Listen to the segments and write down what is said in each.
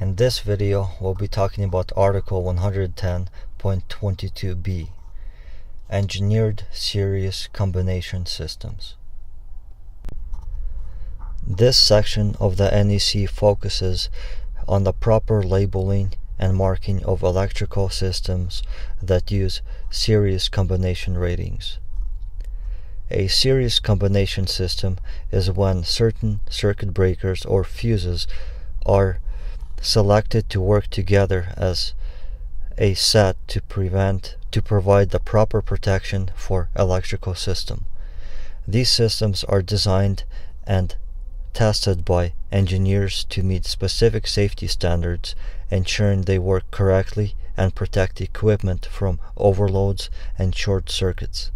In this video, we'll be talking about Article 110.22b, Engineered Series Combination Systems. This section of the NEC focuses on the proper labeling and marking of electrical systems that use series combination ratings. A series combination system is when certain circuit breakers or fuses are selected to work together as a set to provide the proper protection for electrical system. These systems are designed and tested by engineers to meet specific safety standards, ensuring they work correctly and protect equipment from overloads and short circuits.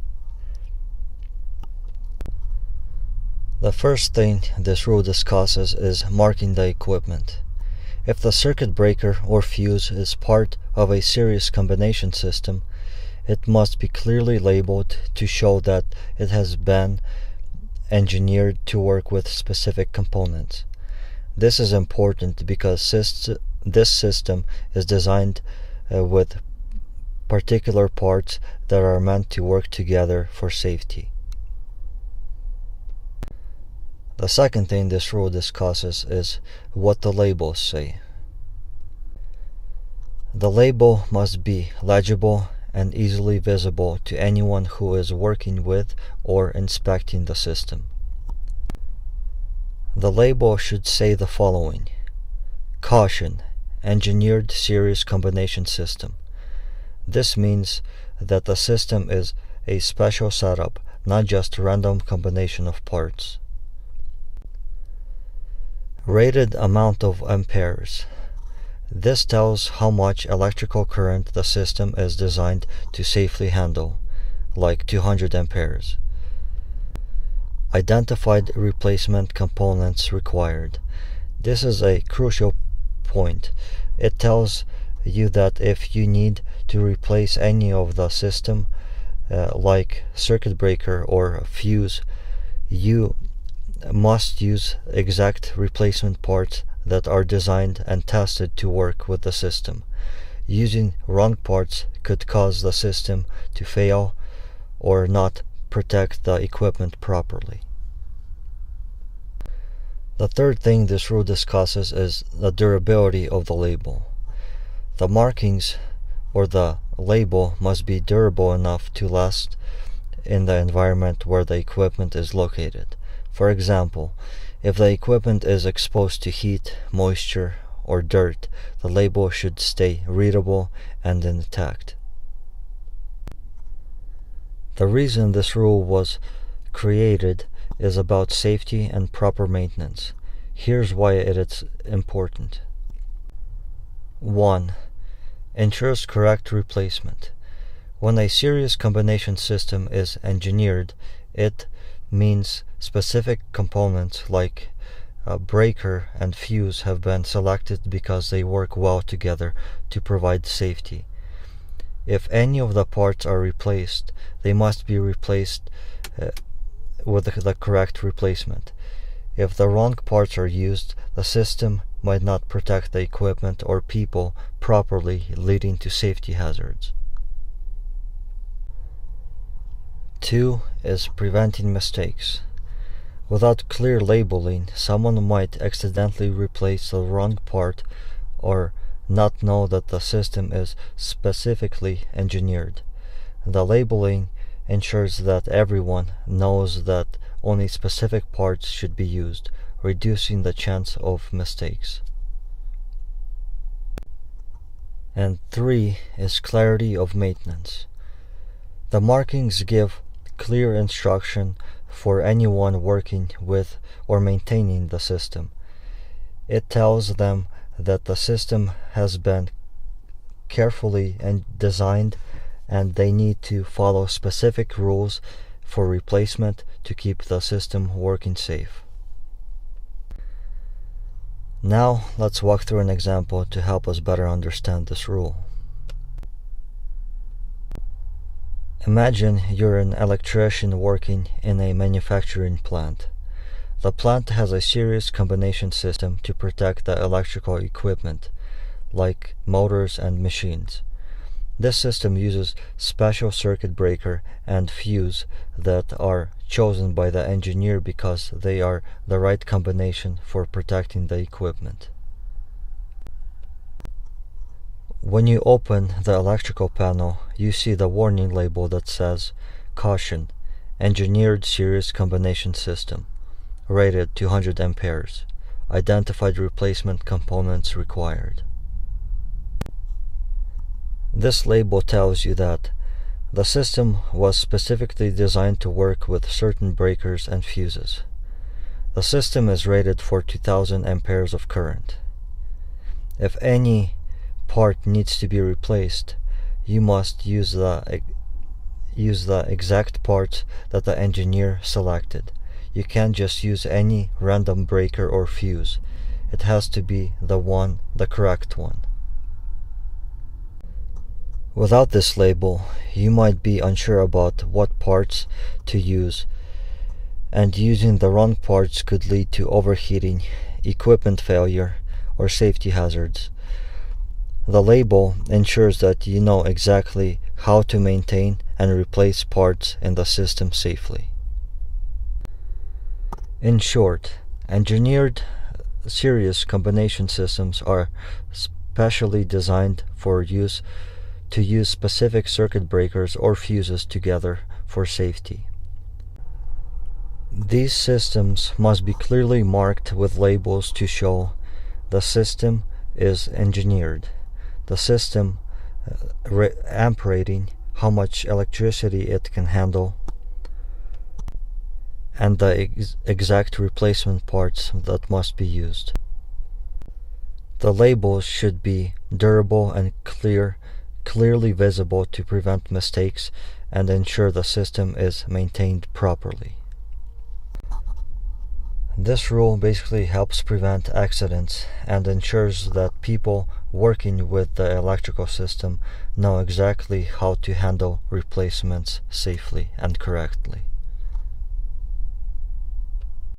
The first thing this rule discusses is marking the equipment. If the circuit breaker or fuse is part of a series combination system, it must be clearly labeled to show that it has been engineered to work with specific components. This is important because this system is designed with particular parts that are meant to work together for safety. The second thing this rule discusses is what the labels say. The label must be legible and easily visible to anyone who is working with or inspecting the system. The label should say the following: Caution, Engineered Series Combination System. This means that the system is a special setup, not just a random combination of parts. Rated amount of amperes. This tells how much electrical current the system is designed to safely handle, like 200 amperes. Identified replacement components required. This is a crucial point. It tells you that if you need to replace any of the system, like circuit breaker or fuse, you must use exact replacement parts that are designed and tested to work with the system. Using wrong parts could cause the system to fail or not protect the equipment properly. The third thing this rule discusses is the durability of the label. The markings or the label must be durable enough to last in the environment where the equipment is located. For example, if the equipment is exposed to heat, moisture, or dirt, the label should stay readable and intact. The reason this rule was created is about safety and proper maintenance. Here's why it is important. 1. Ensures correct replacement. When a series combination system is engineered, it means specific components like a breaker and fuse have been selected because they work well together to provide safety. If any of the parts are replaced, they must be replaced with the correct replacement. If the wrong parts are used, the system might not protect the equipment or people properly, leading to safety hazards. 2 is preventing mistakes. Without clear labeling, someone might accidentally replace the wrong part or not know that the system is specifically engineered. The labeling ensures that everyone knows that only specific parts should be used, reducing the chance of mistakes. And 3 is clarity of maintenance. The markings give clear instruction for anyone working with or maintaining the system. It tells them that the system has been carefully designed and they need to follow specific rules for replacement to keep the system working safe. Now let's walk through an example to help us better understand this rule. Imagine you're an electrician working in a manufacturing plant. The plant has a series combination system to protect the electrical equipment, like motors and machines. This system uses special circuit breaker and fuse that are chosen by the engineer because they are the right combination for protecting the equipment. When you open the electrical panel, you see the warning label that says, "Caution, Engineered Series Combination System, rated 200 amperes, identified replacement components required." This label tells you that the system was specifically designed to work with certain breakers and fuses. The system is rated for 2000 amperes of current. If any part needs to be replaced, you must use the exact parts that the engineer selected. You can't just use any random breaker or fuse. It has to be the correct one. Without this label, you might be unsure about what parts to use, and using the wrong parts could lead to overheating, equipment failure, or safety hazards. The label ensures that you know exactly how to maintain and replace parts in the system safely. In short, engineered series combination systems are specially designed to use specific circuit breakers or fuses together for safety. These systems must be clearly marked with labels to show the system is engineered, the system amp rating, how much electricity it can handle, and the exact replacement parts that must be used. The labels should be durable and clearly visible to prevent mistakes and ensure the system is maintained properly. This rule basically helps prevent accidents and ensures that people working with the electrical system know exactly how to handle replacements safely and correctly.